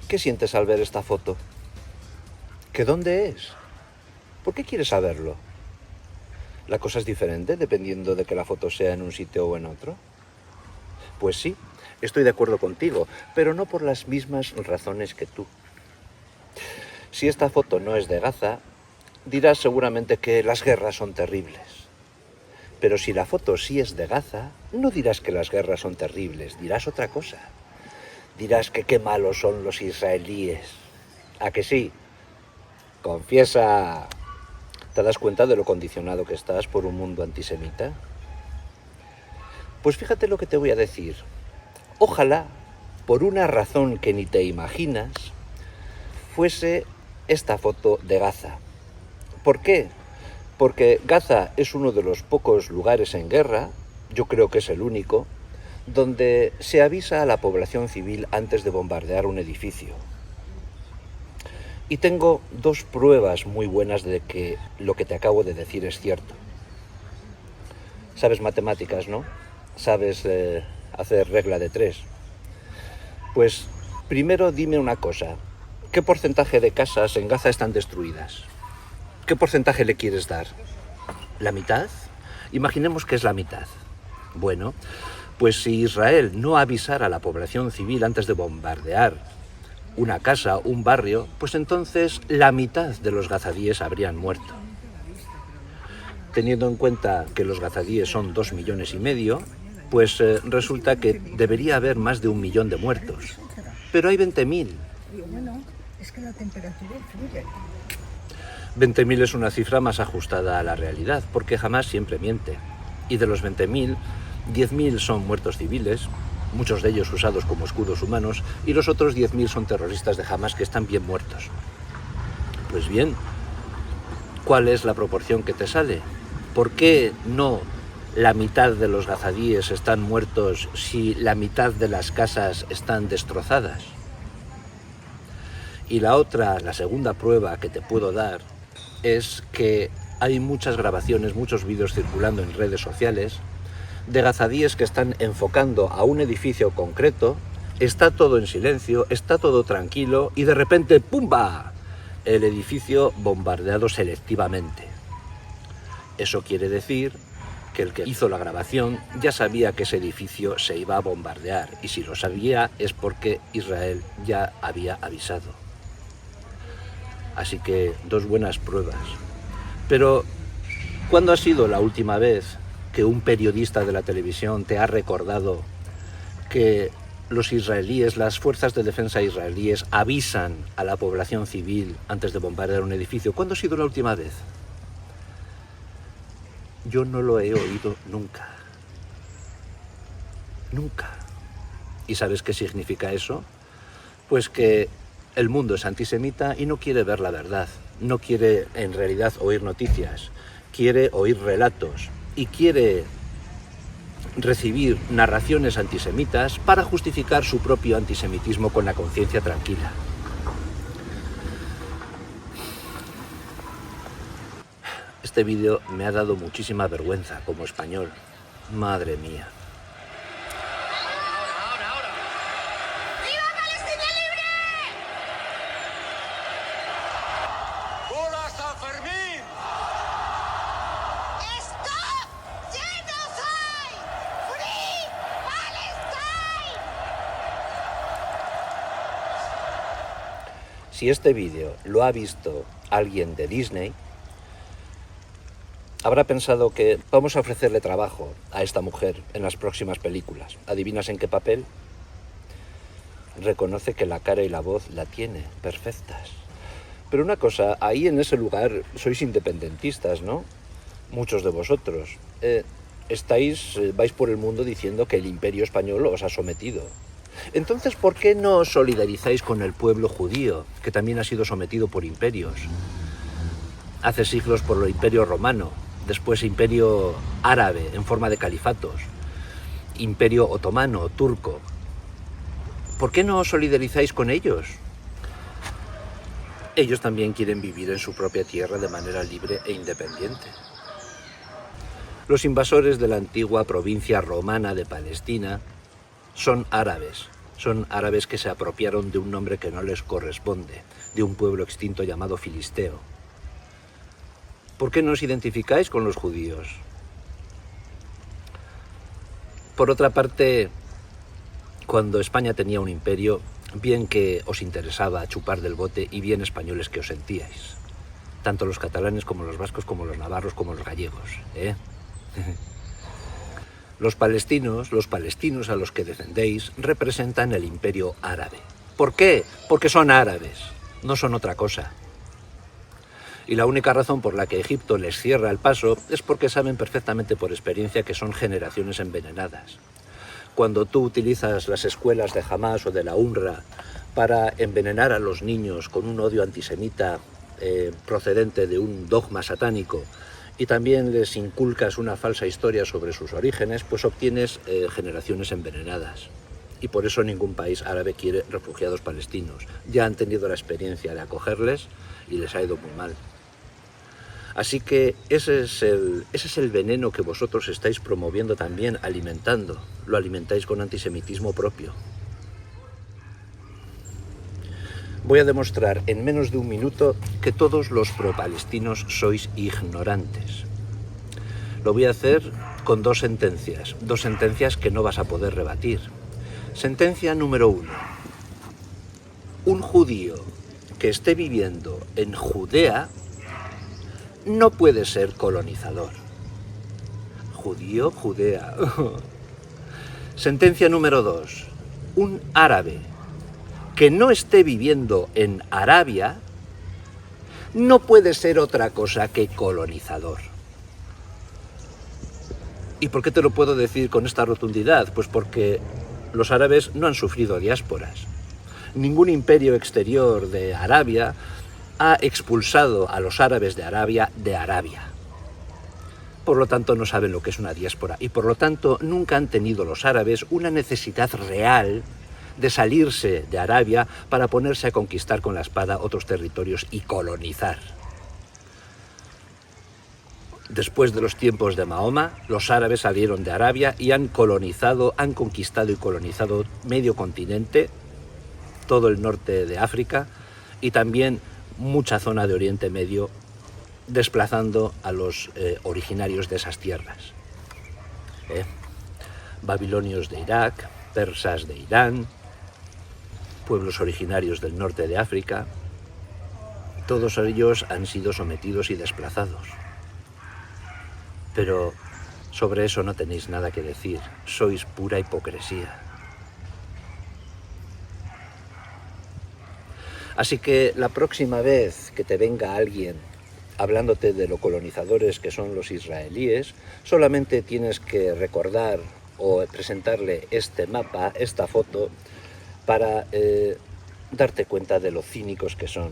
¿Qué sientes al ver esta foto? ¿Qué dónde es? ¿Por qué quieres saberlo? ¿La cosa es diferente dependiendo de que la foto sea en un sitio o en otro? Pues sí, estoy de acuerdo contigo, pero no por las mismas razones que tú. Si esta foto no es de Gaza, dirás seguramente que las guerras son terribles. Pero si la foto sí es de Gaza, no dirás que las guerras son terribles, dirás otra cosa. Dirás que qué malos son los israelíes. ¿A que sí? Confiesa. ¿Te das cuenta de lo condicionado que estás por un mundo antisemita? Pues fíjate lo que te voy a decir. Ojalá, por una razón que ni te imaginas, fuese esta foto de Gaza. ¿Por qué? Porque Gaza es uno de los pocos lugares en guerra, yo creo que es el único, donde se avisa a la población civil antes de bombardear un edificio. Y tengo dos pruebas muy buenas de que lo que te acabo de decir es cierto. Sabes matemáticas, ¿no? Sabes hacer regla de 3. Pues primero dime una cosa. ¿Qué porcentaje de casas en Gaza están destruidas? ¿Qué porcentaje le quieres dar? ¿La mitad? Imaginemos que es la mitad. Bueno, pues si Israel no avisara a la población civil antes de bombardear una casa, un barrio, pues entonces la mitad de los gazadíes habrían muerto. Teniendo en cuenta que los gazadíes son 2,5 millones, pues resulta que debería haber más de 1 millón de muertos. Pero hay 20.000. Bueno, es que la temperatura influye. 20.000 es una cifra más ajustada a la realidad, porque Hamás siempre miente. Y de los 20.000, 10.000 son muertos civiles, muchos de ellos usados como escudos humanos, y los otros 10.000 son terroristas de Hamás que están bien muertos. Pues bien, ¿cuál es la proporción que te sale? ¿Por qué no la mitad de los gazadíes están muertos si la mitad de las casas están destrozadas? Y la segunda prueba que te puedo dar es que hay muchas grabaciones, muchos vídeos circulando en redes sociales de gazadíes que están enfocando a un edificio concreto, está todo en silencio, está todo tranquilo y de repente ¡pumba!, el edificio bombardeado selectivamente. Eso quiere decir que el que hizo la grabación ya sabía que ese edificio se iba a bombardear, y si lo sabía es porque Israel ya había avisado. Así que dos buenas pruebas. Pero, ¿cuándo ha sido la última vez que un periodista de la televisión te ha recordado que los israelíes, las fuerzas de defensa israelíes, avisan a la población civil antes de bombardear un edificio? ¿Cuándo ha sido la última vez? Yo no lo he oído nunca. Nunca. ¿Y sabes qué significa eso? Pues que el mundo es antisemita y no quiere ver la verdad. No quiere en realidad oír noticias. Quiere oír relatos y quiere recibir narraciones antisemitas para justificar su propio antisemitismo con la conciencia tranquila. Este vídeo me ha dado muchísima vergüenza como español. Madre mía. ¡Viva Palestina libre! ¡Hola, San Fermín! ¡Stop Genocide! ¡Free Palestine! Si este vídeo lo ha visto alguien de Disney, habrá pensado que vamos a ofrecerle trabajo a esta mujer en las próximas películas. ¿Adivinas en qué papel? Reconoce que la cara y la voz la tiene perfectas. Pero una cosa, ahí en ese lugar sois independentistas, ¿no? Muchos de vosotros. Vais por el mundo diciendo que el Imperio Español os ha sometido. Entonces, ¿por qué no os solidarizáis con el pueblo judío, que también ha sido sometido por imperios? Hace siglos por el Imperio Romano, después Imperio Árabe en forma de califatos, Imperio Otomano, Turco. ¿Por qué no os solidarizáis con ellos? Ellos también quieren vivir en su propia tierra de manera libre e independiente. Los invasores de la antigua provincia romana de Palestina son árabes, Son árabes que se apropiaron de un nombre que no les corresponde, de un pueblo extinto llamado filisteo. ¿Por qué no os identificáis con los judíos? Por otra parte, cuando España tenía un imperio, bien que os interesaba chupar del bote y bien españoles que os sentíais. Tanto los catalanes como los vascos, como los navarros, como los gallegos, ¿eh? Los palestinos a los que defendéis, representan el imperio árabe. ¿Por qué? Porque son árabes, no son otra cosa. Y la única razón por la que Egipto les cierra el paso es porque saben perfectamente por experiencia que son generaciones envenenadas. Cuando tú utilizas las escuelas de Hamás o de la UNRWA para envenenar a los niños con un odio antisemita procedente de un dogma satánico, y también les inculcas una falsa historia sobre sus orígenes, pues obtienes generaciones envenenadas. Y por eso ningún país árabe quiere refugiados palestinos. Ya han tenido la experiencia de acogerles y les ha ido muy mal. Así que ese es el veneno que vosotros estáis promoviendo también, alimentando. Lo alimentáis con antisemitismo propio. Voy a demostrar en menos de un minuto que todos los pro-palestinos sois ignorantes. Lo voy a hacer con dos sentencias que no vas a poder rebatir. Sentencia número 1. Un judío que esté viviendo en Judea no puede ser colonizador. Judío, Judea. Sentencia número 2. Un árabe que no esté viviendo en Arabia no puede ser otra cosa que colonizador. ¿Y por qué te lo puedo decir con esta rotundidad? Pues porque los árabes no han sufrido diásporas. Ningún imperio exterior de Arabia ha expulsado a los árabes de Arabia de Arabia. Por lo tanto, no saben lo que es una diáspora y por lo tanto nunca han tenido los árabes una necesidad real de salirse de Arabia para ponerse a conquistar con la espada otros territorios y colonizar. Después de los tiempos de Mahoma, los árabes salieron de Arabia y han conquistado y colonizado medio continente, todo el norte de África y también mucha zona de Oriente Medio, desplazando a los originarios de esas tierras. Babilonios de Irak, persas de Irán, pueblos originarios del norte de África, todos ellos han sido sometidos y desplazados. Pero sobre eso no tenéis nada que decir, sois pura hipocresía. Así que la próxima vez que te venga alguien hablándote de lo colonizadores que son los israelíes, solamente tienes que recordar o presentarle este mapa, esta foto, para darte cuenta de lo cínicos que son.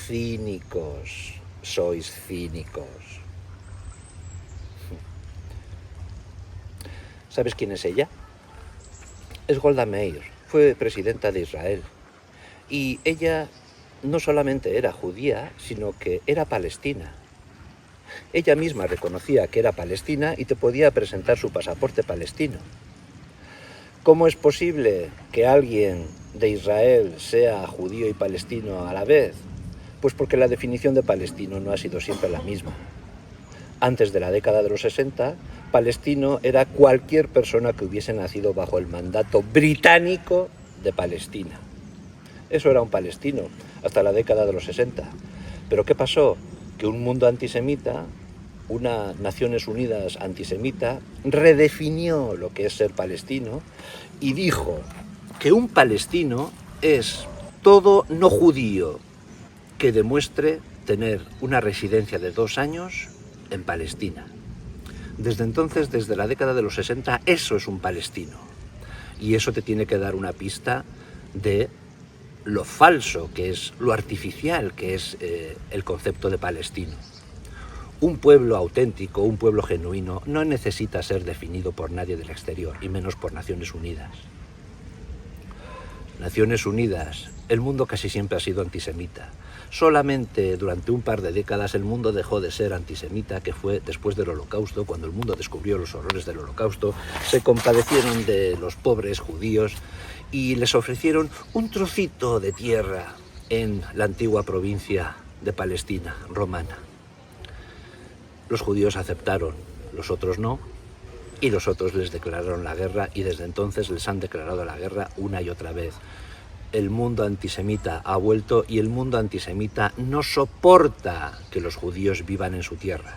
Cínicos, sois cínicos. ¿Sabes quién es ella? Es Golda Meir, fue presidenta de Israel. Y ella no solamente era judía, sino que era palestina. Ella misma reconocía que era palestina y te podía presentar su pasaporte palestino. ¿Cómo es posible que alguien de Israel sea judío y palestino a la vez? Pues porque la definición de palestino no ha sido siempre la misma. Antes de la década de los 60, palestino era cualquier persona que hubiese nacido bajo el mandato británico de Palestina. Eso era un palestino hasta la década de los 60. ¿Pero qué pasó? Que un mundo antisemita, una Naciones Unidas antisemita, redefinió lo que es ser palestino y dijo que un palestino es todo no judío que demuestre tener una residencia de 2 años en Palestina. Desde entonces, desde la década de los 60, eso es un palestino. Y eso te tiene que dar una pista de lo falso que es, lo artificial que es el concepto de palestino. Un pueblo auténtico, un pueblo genuino, no necesita ser definido por nadie del exterior, y menos por Naciones Unidas. Naciones Unidas, el mundo casi siempre ha sido antisemita. Solamente durante un par de décadas el mundo dejó de ser antisemita, que fue después del Holocausto, cuando el mundo descubrió los horrores del Holocausto, se compadecieron de los pobres judíos y les ofrecieron un trocito de tierra en la antigua provincia de Palestina romana. Los judíos aceptaron, los otros no, y los otros les declararon la guerra y desde entonces les han declarado la guerra una y otra vez. El mundo antisemita ha vuelto y el mundo antisemita no soporta que los judíos vivan en su tierra.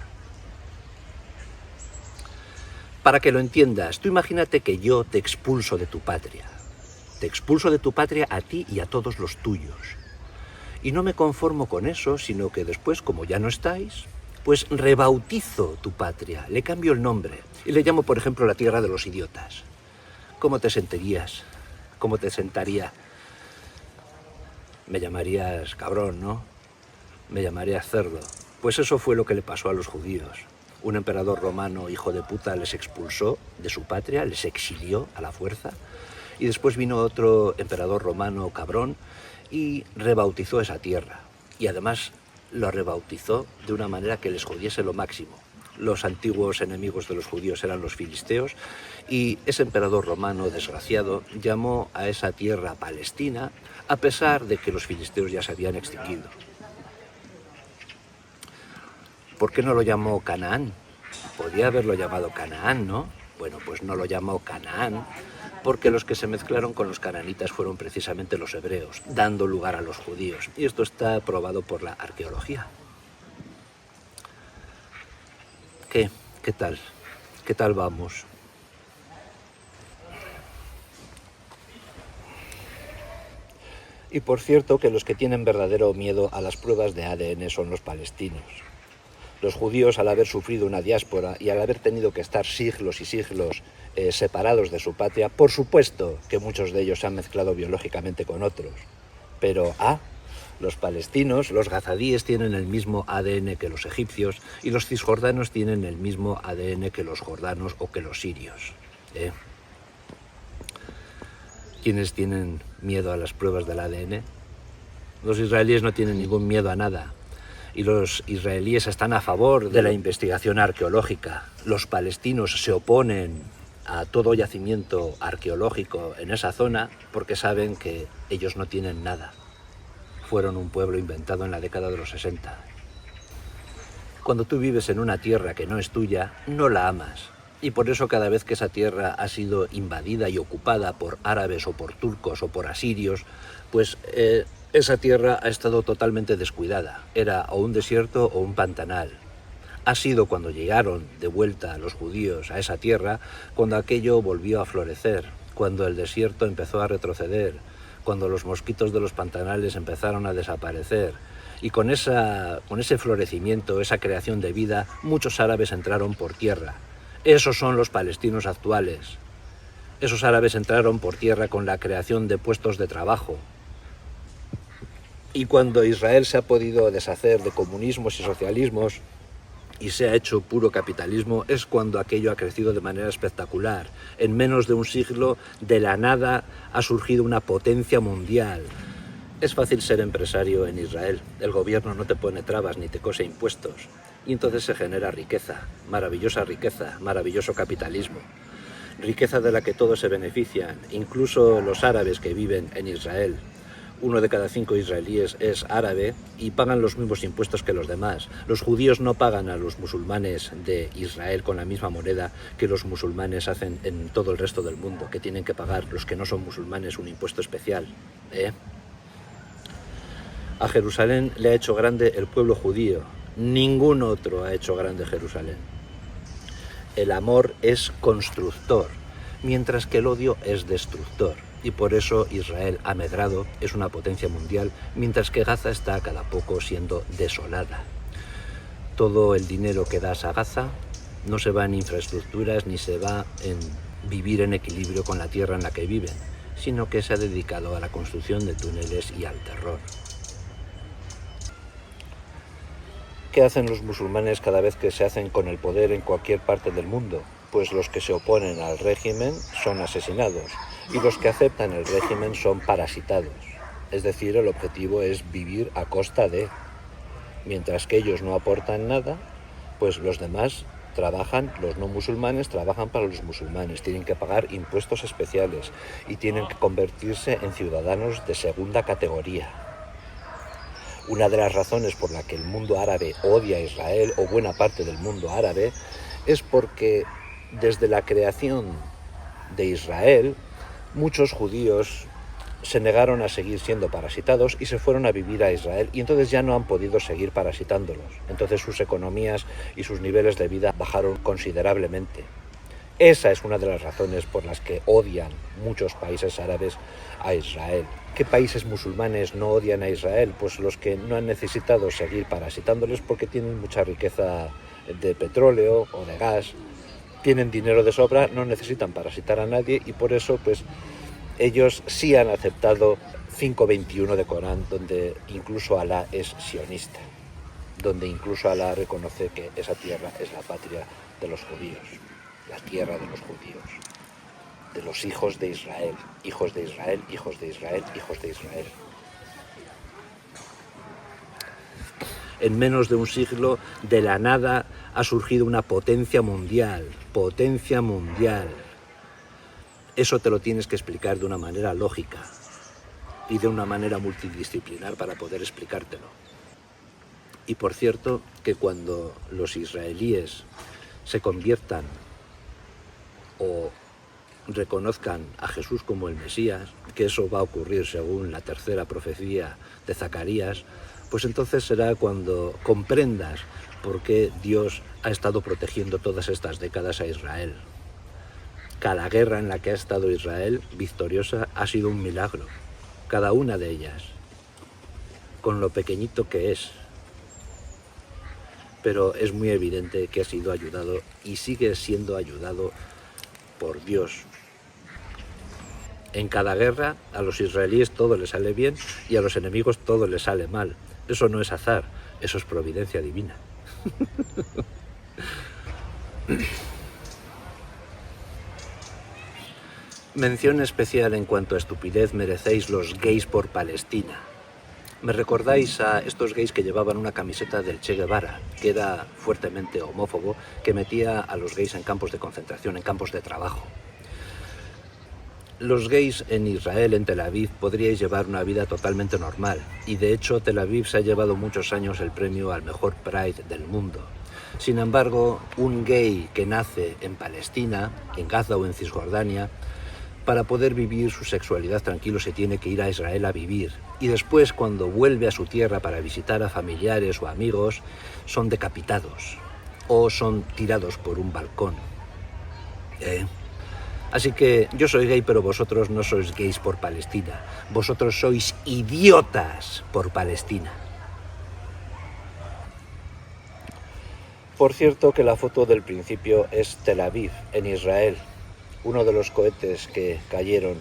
Para que lo entiendas, tú imagínate que yo te expulso de tu patria. Te expulso de tu patria a ti y a todos los tuyos. Y no me conformo con eso, sino que después, como ya no estáis, pues rebautizo tu patria, le cambio el nombre y le llamo, por ejemplo, la tierra de los idiotas. ¿Cómo te sentirías? ¿Cómo te sentaría? Me llamarías cabrón, ¿no? Me llamarías cerdo. Pues eso fue lo que le pasó a los judíos. Un emperador romano, hijo de puta, les expulsó de su patria, les exilió a la fuerza, y después vino otro emperador romano, cabrón, y rebautizó esa tierra. Y además lo rebautizó de una manera que les jodiese lo máximo. Los antiguos enemigos de los judíos eran los filisteos, y ese emperador romano desgraciado llamó a esa tierra Palestina, a pesar de que los filisteos ya se habían extinguido. ¿Por qué no lo llamó Canaán? Podría haberlo llamado Canaán, ¿no? Bueno, pues no lo llamó Canaán, porque los que se mezclaron con los cananitas fueron precisamente los hebreos, dando lugar a los judíos. Y esto está probado por la arqueología. ¿Qué? ¿Qué tal? ¿Qué tal vamos? Y por cierto que los que tienen verdadero miedo a las pruebas de ADN son los palestinos. Los judíos, al haber sufrido una diáspora y al haber tenido que estar siglos y siglos separados de su patria, por supuesto que muchos de ellos se han mezclado biológicamente con otros. Pero, los palestinos, los gazadíes tienen el mismo ADN que los egipcios y los cisjordanos tienen el mismo ADN que los jordanos o que los sirios. ¿Quiénes tienen miedo a las pruebas del ADN? Los israelíes no tienen ningún miedo a nada. Y los israelíes están a favor de la investigación arqueológica. Los palestinos se oponen a todo yacimiento arqueológico en esa zona porque saben que ellos no tienen nada. Fueron un pueblo inventado en la década de los 60. Cuando tú vives en una tierra que no es tuya, no la amas. Y por eso cada vez que esa tierra ha sido invadida y ocupada por árabes o por turcos o por asirios, pues esa tierra ha estado totalmente descuidada. Era o un desierto o un pantanal. Ha sido cuando llegaron de vuelta los judíos a esa tierra, cuando aquello volvió a florecer, cuando el desierto empezó a retroceder, cuando los mosquitos de los pantanales empezaron a desaparecer. Y con ese florecimiento, esa creación de vida, muchos árabes entraron por tierra. Esos son los palestinos actuales. Esos árabes entraron por tierra con la creación de puestos de trabajo. Y cuando Israel se ha podido deshacer de comunismos y socialismos y se ha hecho puro capitalismo, es cuando aquello ha crecido de manera espectacular. En menos de un siglo, de la nada, ha surgido una potencia mundial. Es fácil ser empresario en Israel. El gobierno no te pone trabas ni te cose impuestos. Y entonces se genera riqueza, maravilloso capitalismo. Riqueza de la que todos se benefician, incluso los árabes que viven en Israel. 1 de cada 5 israelíes es árabe y pagan los mismos impuestos que los demás. Los judíos no pagan a los musulmanes de Israel con la misma moneda que los musulmanes hacen en todo el resto del mundo, que tienen que pagar los que no son musulmanes un impuesto especial. A Jerusalén le ha hecho grande el pueblo judío. Ningún otro ha hecho grande Jerusalén. El amor es constructor, mientras que el odio es destructor. Y por eso Israel ha medrado, es una potencia mundial, mientras que Gaza está cada poco siendo desolada. Todo el dinero que das a Gaza no se va en infraestructuras ni se va en vivir en equilibrio con la tierra en la que viven, sino que se ha dedicado a la construcción de túneles y al terror. ¿Qué hacen los musulmanes cada vez que se hacen con el poder en cualquier parte del mundo? Pues los que se oponen al régimen son asesinados y los que aceptan el régimen son parasitados. Es decir, el objetivo es vivir a costa de. Mientras que ellos no aportan nada, pues los demás trabajan, los no musulmanes trabajan para los musulmanes, tienen que pagar impuestos especiales y tienen que convertirse en ciudadanos de segunda categoría. Una de las razones por la que el mundo árabe odia a Israel, o buena parte del mundo árabe, es porque desde la creación de Israel, muchos judíos se negaron a seguir siendo parasitados y se fueron a vivir a Israel, y entonces ya no han podido seguir parasitándolos. Entonces sus economías y sus niveles de vida bajaron considerablemente. Esa es una de las razones por las que odian muchos países árabes a Israel. ¿Qué países musulmanes no odian a Israel? Pues los que no han necesitado seguir parasitándoles porque tienen mucha riqueza de petróleo o de gas, tienen dinero de sobra, no necesitan parasitar a nadie, y por eso pues ellos sí han aceptado 5.21 de Corán, donde incluso Alá es sionista, donde incluso Alá reconoce que esa tierra es la patria de los judíos, la tierra de los judíos, de los hijos de Israel, hijos de Israel, hijos de Israel, hijos de Israel. En menos de un siglo, de la nada, ha surgido una potencia mundial, potencia mundial. Eso te lo tienes que explicar de una manera lógica y de una manera multidisciplinar para poder explicártelo. Y por cierto, que cuando los israelíes se conviertan o reconozcan a Jesús como el Mesías, que eso va a ocurrir según la tercera profecía de Zacarías, pues entonces será cuando comprendas por qué Dios ha estado protegiendo todas estas décadas a Israel. Cada guerra en la que ha estado Israel victoriosa ha sido un milagro, cada una de ellas, con lo pequeñito que es. Pero es muy evidente que ha sido ayudado y sigue siendo ayudado por Dios. En cada guerra a los israelíes todo les sale bien y a los enemigos todo les sale mal. Eso no es azar, eso es providencia divina. Mención especial en cuanto a estupidez merecéis los gays por Palestina. Me recordáis a estos gays que llevaban una camiseta del Che Guevara, que era fuertemente homófobo, que metía a los gays en campos de concentración, en campos de trabajo. Los gays en Israel, en Tel Aviv, podríais llevar una vida totalmente normal, y de hecho Tel Aviv se ha llevado muchos años el premio al mejor Pride del mundo. Sin embargo, un gay que nace en Palestina, en Gaza o en Cisjordania, para poder vivir su sexualidad tranquilo se tiene que ir a Israel a vivir. Y después, cuando vuelve a su tierra para visitar a familiares o amigos, son decapitados o son tirados por un balcón. Así que yo soy gay, pero vosotros no sois gays por Palestina. Vosotros sois idiotas por Palestina. Por cierto que la foto del principio es Tel Aviv, en Israel. Uno de los cohetes que cayeron,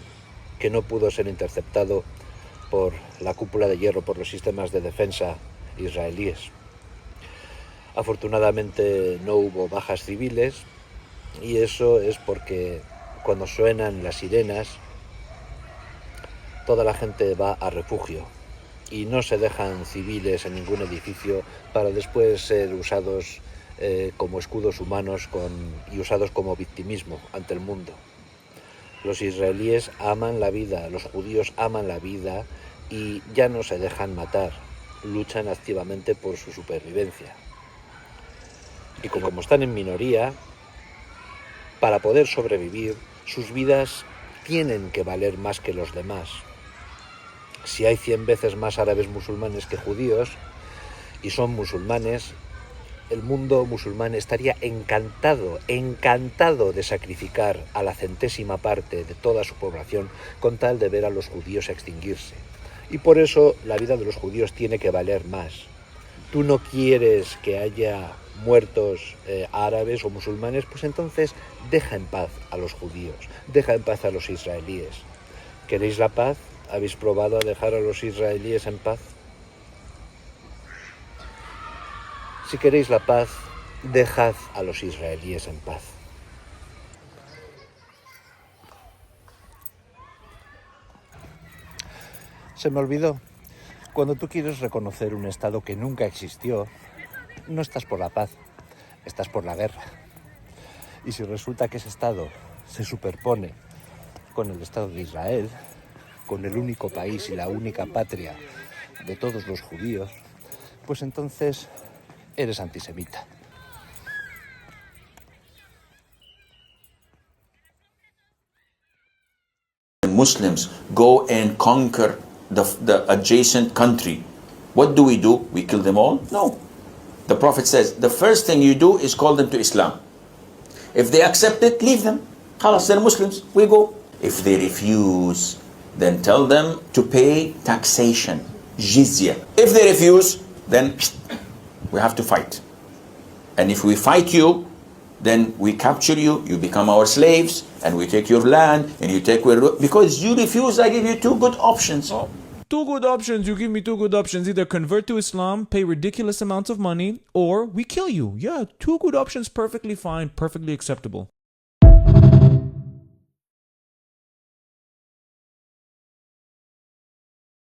que no pudo ser interceptado por la cúpula de hierro, por los sistemas de defensa israelíes. Afortunadamente no hubo bajas civiles, y eso es porque cuando suenan las sirenas, toda la gente va a refugio y no se dejan civiles en ningún edificio para después ser usados como escudos humanos y usados como victimismo ante el mundo. Los israelíes aman la vida, los judíos aman la vida y ya no se dejan matar, luchan activamente por su supervivencia. Y como están en minoría, para poder sobrevivir, sus vidas tienen que valer más que los demás. Si hay 100 veces más árabes musulmanes que judíos, y son musulmanes, el mundo musulmán estaría encantado de sacrificar a la 100ª parte de toda su población con tal de ver a los judíos extinguirse. Y por eso la vida de los judíos tiene que valer más. Tú no quieres que haya muertos árabes o musulmanes, pues entonces deja en paz a los judíos, deja en paz a los israelíes. ¿Queréis la paz? ¿Habéis probado a dejar a los israelíes en paz? Si queréis la paz, dejad a los israelíes en paz. Se me olvidó. Cuando tú quieres reconocer un Estado que nunca existió, no estás por la paz, estás por la guerra. Y si resulta que ese Estado se superpone con el Estado de Israel, con el único país y la única patria de todos los judíos, pues entonces eres antisemita. Muslims go and conquer the adjacent country, what do? We kill them all? No. The Prophet says, the first thing you do is call them to Islam. If they accept it, leave them. Khalas, they're Muslims, we go. If they refuse, then tell them to pay taxation, jizya. If they refuse, then we have to fight. And if we fight you, then we capture you, you become our slaves, and we take your land, and you take where, because you refuse, I give you two good options. Oh, two good options. You give me two good options. Either convert to Islam, pay ridiculous amounts of money, or we kill you. Yeah, two good options, perfectly fine, perfectly acceptable.